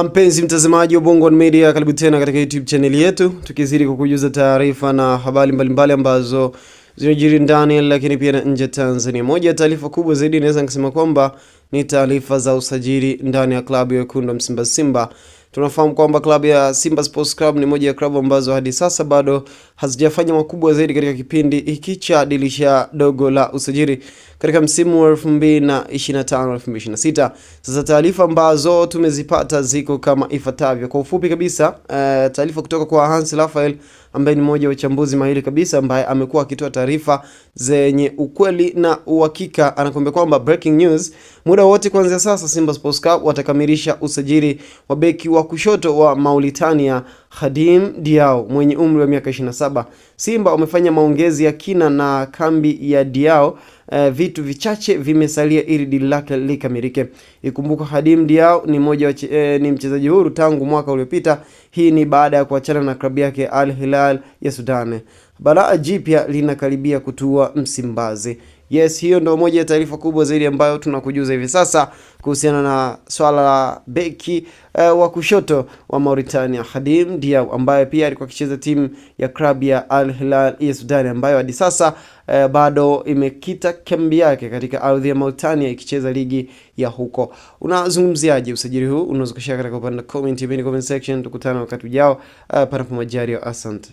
Mpenzi mtazamaji wa Bongo One Media, karibu tena katika YouTube channel yetu, tukizidi kukujuza taarifa na habari mbalimbali ambazo zinajiri ndani lakini pia nje Tanzania. Moja ya taarifa kubwa zaidi naweza kusema kwamba ni taarifa za usajili ndani ya klabu ya wekundu wa Msimbazi Simba. Tunafahamu kwamba klabu ya Simba Sports Club ni moja ya klabu ambazo hadi sasa bado hazijafanya makubwa zaidi katika kipindi hiki cha dirisha dogo la usajili katika msimu wa 2025-2026. Sasa taarifa ambazo tumezipata ziko kama ifuatavyo. Kwa ufupi kabisa, taarifa kutoka kwa Hans Raphael ambaye ni mmoja wa wachambuzi mahiri kabisa ambaye amekuwa akitoa taarifa zenye ukweli na uhakika. Anakuambia kwamba breaking news, muda wote kuanzia sasa Simba Sports Club watakamilisha usajili wa beki wa kushoto wa Mauritania Khadim Diao mwenye umri wa miaka 27. Simba wamefanya maongezi ya kina na kambi ya Diao. Vitu vichache vimesalia ili deal lake likamilike. Ikumbuka Khadim Diao ni ni mchezaji huru tangu mwaka uliopita. Hii ni baada ya kuachana na klabu yake Al Hilal ya Sudan. Balaa jipya linakaribia kutua Msimbazi. Yes, hiyo ndio moja ya taarifa kubwa zaidi ambayo tunakujuza hivi sasa kuhusiana na swala la beki wa kushoto wa Mauritania Khadim Diao, ambaye pia alikuwa akicheza timu ya klabu ya Al Hilal ya Sudan, ambayo hadi sasa bado imekita kambi yake katika ardhi ya Mauritania ikicheza ligi ya huko. Unazungumziaje usajili huu? Unaweza kushare katika upande comment section. Tukutane wakati ujao, panapo majaliwa. Asante.